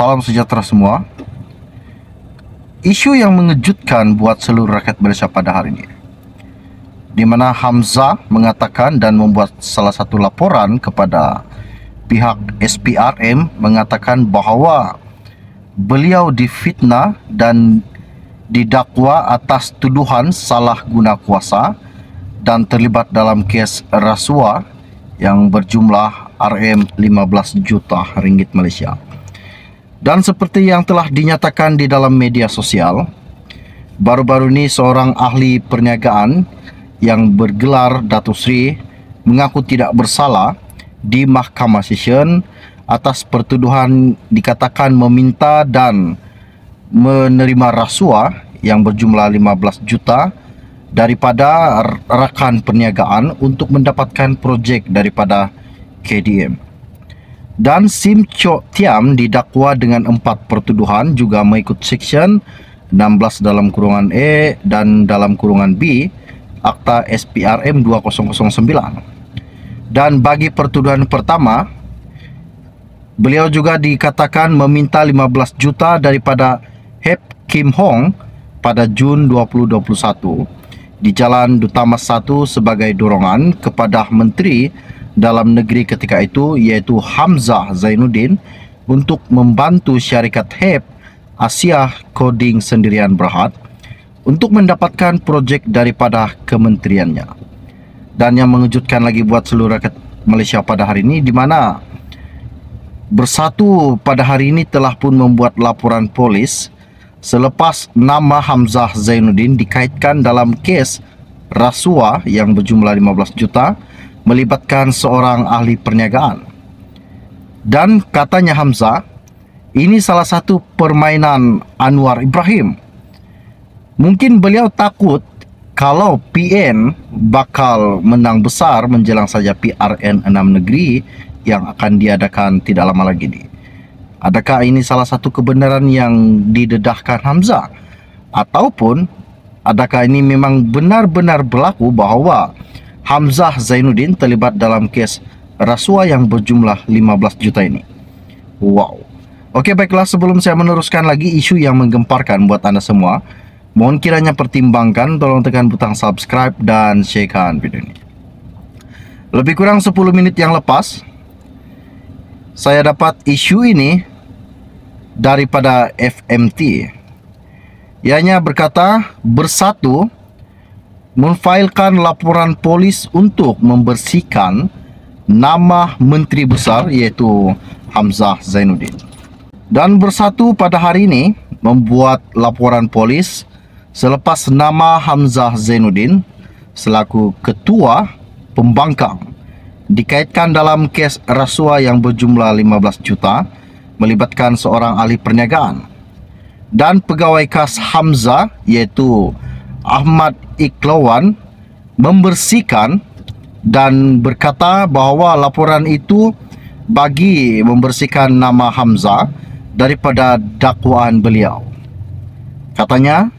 Salam sejahtera semua. Isu yang mengejutkan buat seluruh rakyat Malaysia pada hari ini, di mana Hamzah mengatakan dan membuat salah satu laporan kepada pihak SPRM mengatakan bahawa beliau difitnah dan didakwa atas tuduhan salah guna kuasa dan terlibat dalam kes rasuah yang berjumlah RM15 juta ringgit Malaysia. Dan seperti yang telah dinyatakan di dalam media sosial, baru-baru ini seorang ahli perniagaan yang bergelar Datuk Seri mengaku tidak bersalah di Mahkamah Session atas pertuduhan dikatakan meminta dan menerima rasuah yang berjumlah 15 juta daripada rakan perniagaan untuk mendapatkan projek daripada KDM. Dan Sim Chok Tiam didakwa dengan 4 pertuduhan juga mengikut Seksyen 16 dalam kurungan A dan dalam kurungan B Akta SPRM 2009. Dan bagi pertuduhan pertama, beliau juga dikatakan meminta 15 juta daripada Hep Kim Hong pada Jun 2021 di Jalan Dutamas 1 sebagai dorongan kepada Menteri Dalam Negeri ketika itu, iaitu Hamzah Zainuddin, untuk membantu syarikat HEP Asia Coding Sendirian Berhad untuk mendapatkan projek daripada kementeriannya. Dan yang mengejutkan lagi buat seluruh rakyat Malaysia pada hari ini, di mana Bersatu pada hari ini telah pun membuat laporan polis selepas nama Hamzah Zainuddin dikaitkan dalam kes rasuah yang berjumlah 15 juta melibatkan seorang ahli perniagaan. Dan katanya Hamzah, ini salah satu permainan Anwar Ibrahim. Mungkin beliau takut kalau PN bakal menang besar menjelang saja PRN 6 negeri yang akan diadakan tidak lama lagi ini. Adakah ini salah satu kebenaran yang didedahkan Hamzah? Ataupun adakah ini memang benar-benar berlaku bahawa Hamzah Zainuddin terlibat dalam kes rasuah yang berjumlah 15 juta ini? Wow. Okey, baiklah, sebelum saya meneruskan lagi isu yang menggemparkan buat anda semua, mohon kiranya pertimbangkan, tolong tekan butang subscribe dan sharekan video ini. Lebih kurang 10 menit yang lepas, saya dapat isu ini daripada FMT. Ianya berkata, Bersatu memfailkan laporan polis untuk membersihkan nama Menteri Besar iaitu Hamzah Zainuddin. Dan Bersatu pada hari ini membuat laporan polis selepas nama Hamzah Zainuddin selaku ketua pembangkang dikaitkan dalam kes rasuah yang berjumlah 15 juta melibatkan seorang ahli perniagaan. Dan pegawai kas Hamzah iaitu Ahmad Iklawan membersihkan dan berkata bahawa laporan itu bagi membersihkan nama Hamzah daripada dakwaan beliau. Katanya,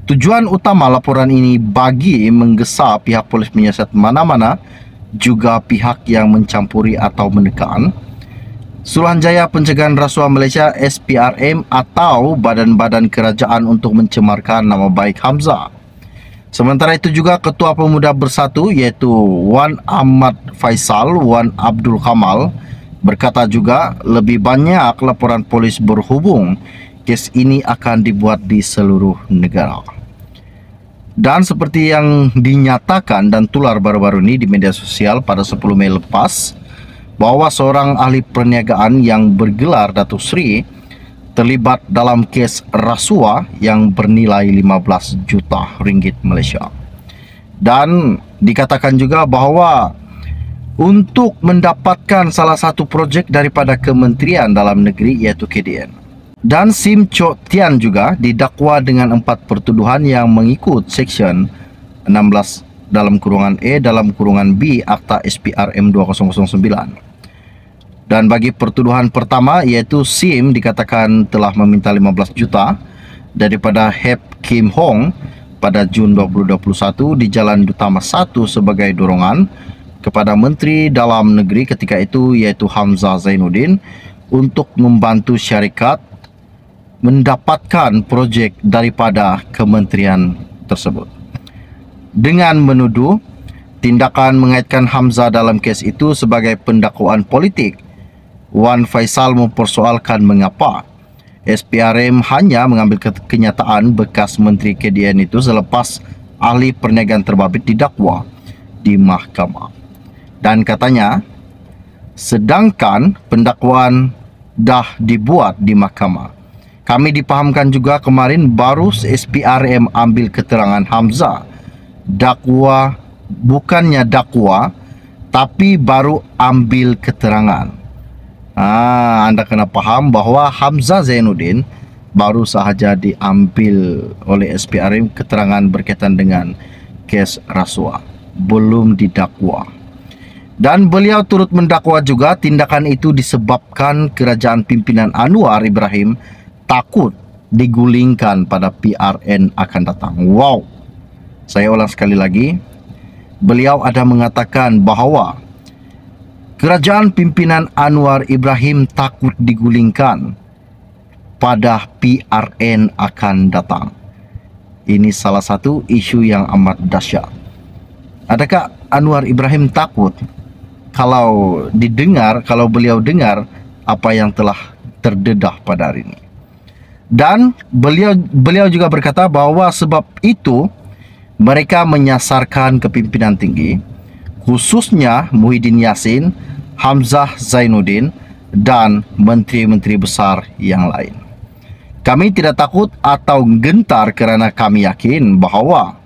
tujuan utama laporan ini bagi menggesa pihak polis menyiasat mana-mana juga pihak yang mencampuri atau menekan Suruhanjaya Pencegahan Rasuah Malaysia SPRM atau badan-badan kerajaan untuk mencemarkan nama baik Hamzah. Sementara itu juga Ketua Pemuda Bersatu iaitu Wan Ahmad Faisal Wan Abdul Kamal berkata juga lebih banyak laporan polis berhubung kes ini akan dibuat di seluruh negara. Dan seperti yang dinyatakan dan tular baru-baru ini di media sosial pada 10 Mei lepas, bahawa seorang ahli perniagaan yang bergelar Datuk Seri terlibat dalam kes rasuah yang bernilai 15 juta ringgit Malaysia. Dan dikatakan juga bahawa untuk mendapatkan salah satu projek daripada Kementerian Dalam Negeri iaitu KDN. Dan Sim Chok Tian juga didakwa dengan 4 pertuduhan yang mengikut Seksyen 16 dalam kurungan A dalam kurungan B Akta SPRM 2009. Dan bagi pertuduhan pertama iaitu Sim dikatakan telah meminta 15 juta daripada Hep Kim Hong pada Jun 2021 di Jalan Dutamas 1 sebagai dorongan kepada Menteri Dalam Negeri ketika itu iaitu Hamzah Zainuddin untuk membantu syarikat mendapatkan projek daripada kementerian tersebut. Dengan menuduh tindakan mengaitkan Hamzah dalam kes itu sebagai pendakwaan politik, Wan Faisal mempersoalkan mengapa SPRM hanya mengambil kenyataan bekas Menteri KDN itu selepas ahli perniagaan terbabit didakwa di mahkamah. Dan katanya, sedangkan pendakwaan dah dibuat di mahkamah, kami dipahamkan juga kemarin baru SPRM ambil keterangan Hamzah. Bukannya dakwa, tapi baru ambil keterangan. Anda kena paham bahawa Hamzah Zainuddin baru sahaja diambil oleh SPRM keterangan berkaitan dengan kes rasuah, belum didakwa. Dan beliau turut mendakwa juga tindakan itu disebabkan kerajaan pimpinan Anwar Ibrahim takut digulingkan pada PRN akan datang. Wow. Saya ulang sekali lagi. Beliau ada mengatakan bahawa kerajaan pimpinan Anwar Ibrahim takut digulingkan pada PRN akan datang. Ini salah satu isu yang amat dahsyat. Adakah Anwar Ibrahim takut kalau beliau dengar apa yang telah terdedah pada hari ini? Dan beliau juga berkata bahawa sebab itu mereka menyasarkan kepimpinan tinggi, khususnya Muhyiddin Yassin, Hamzah Zainuddin dan menteri-menteri besar yang lain. Kami tidak takut atau gentar kerana kami yakin bahawa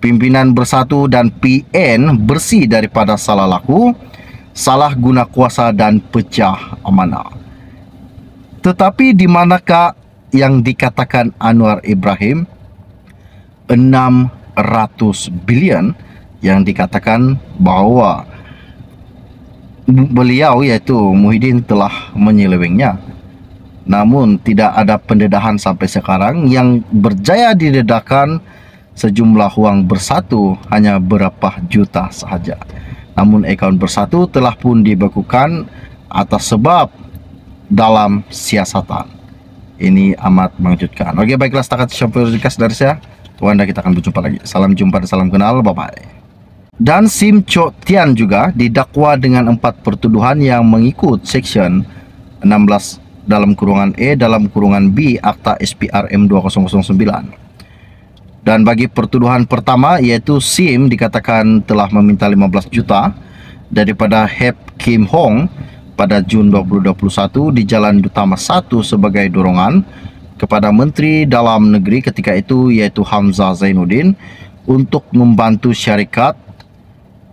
pimpinan bersatu dan PN bersih daripada salah laku, salah guna kuasa dan pecah amanah. Tetapi di manakah yang dikatakan Anwar Ibrahim 600 bilion yang dikatakan bahawa beliau iaitu Muhyiddin telah menyelewengnya? Namun tidak ada pendedahan sampai sekarang. Yang berjaya didedahkan sejumlah wang bersatu hanya berapa juta sahaja. Namun akaun bersatu telah pun dibekukan atas sebab dalam siasatan. Ini amat mengejutkan. Okey, baiklah, setakat sampai dari saya. Wanda, kita akan berjumpa lagi. Salam jumpa dan salam kenal. Bye-bye. Dan Sim Chok Tian juga didakwa dengan 4 pertuduhan yang mengikut Seksyen 16 dalam kurungan E dalam kurungan B Akta SPRM 2009. Dan bagi pertuduhan pertama, iaitu Sim dikatakan telah meminta 15 juta daripada Hep Kim Hong pada Jun 2021 di Jalan Utama 1 sebagai dorongan kepada Menteri Dalam Negeri ketika itu, iaitu Hamzah Zainuddin, untuk membantu syarikat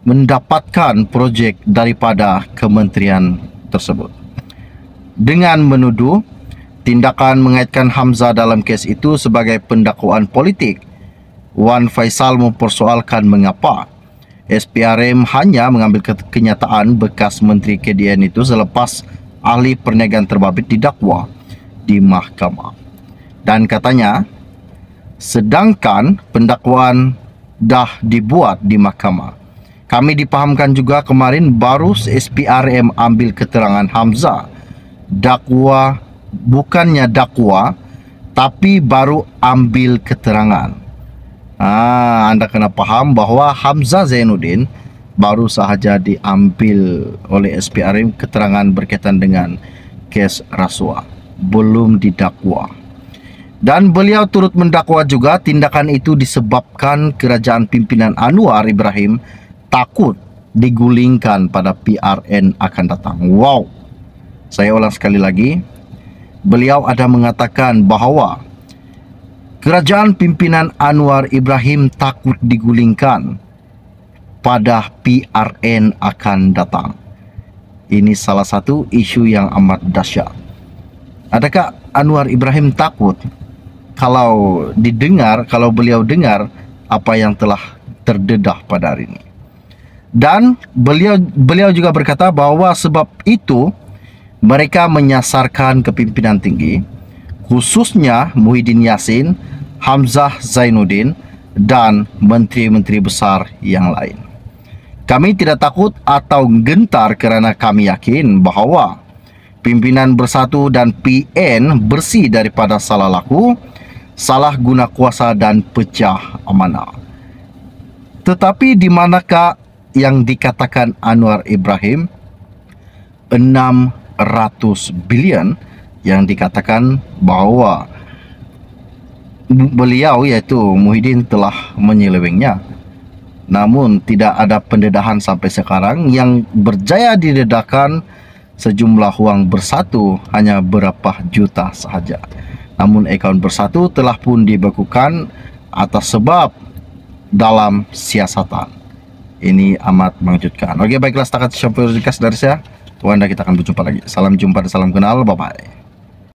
mendapatkan projek daripada kementerian tersebut. Dengan menuduh tindakan mengaitkan Hamzah dalam kes itu sebagai pendakwaan politik, Wan Faisal mempersoalkan mengapa SPRM hanya mengambil kenyataan bekas Menteri KDN itu selepas ahli perniagaan terbabit didakwa di mahkamah. Dan katanya, sedangkan pendakwaan dah dibuat di mahkamah, kami dipahamkan juga kemarin baru SPRM ambil keterangan Hamzah. Bukannya dakwa, tapi baru ambil keterangan. Anda kena paham bahawa Hamzah Zainuddin baru sahaja diambil oleh SPRM keterangan berkaitan dengan kes rasuah, belum didakwa. Dan beliau turut mendakwa juga tindakan itu disebabkan kerajaan pimpinan Anwar Ibrahim takut digulingkan pada PRN akan datang. Wow. Saya ulang sekali lagi. Beliau ada mengatakan bahawa kerajaan pimpinan Anwar Ibrahim takut digulingkan pada PRN akan datang. Ini salah satu isu yang amat dahsyat. Adakah Anwar Ibrahim takut kalau beliau dengar apa yang telah terdedah pada hari ini? Dan beliau juga berkata bahawa sebab itu mereka menyasarkan kepimpinan tinggi, khususnya Muhyiddin Yassin, Hamzah Zainuddin dan menteri-menteri besar yang lain. Kami tidak takut atau gentar kerana kami yakin bahawa Pimpinan bersatu dan PN bersih daripada salah laku, salah guna kuasa dan pecah amanah. Tetapi di manakah yang dikatakan Anwar Ibrahim 600 bilion yang dikatakan bahawa beliau iaitu Muhyiddin telah menyelewengnya? Namun tidak ada pendedahan sampai sekarang. Yang berjaya didedakan sejumlah wang bersatu hanya berapa juta sahaja. Namun akaun bersatu telah pun dibekukan atas sebab dalam siasatan. Ini amat mengejutkan. Oke, baiklah, setakat sampai dari saya. Tuhan, kita akan berjumpa lagi. Salam jumpa dan salam kenal. Bye-bye.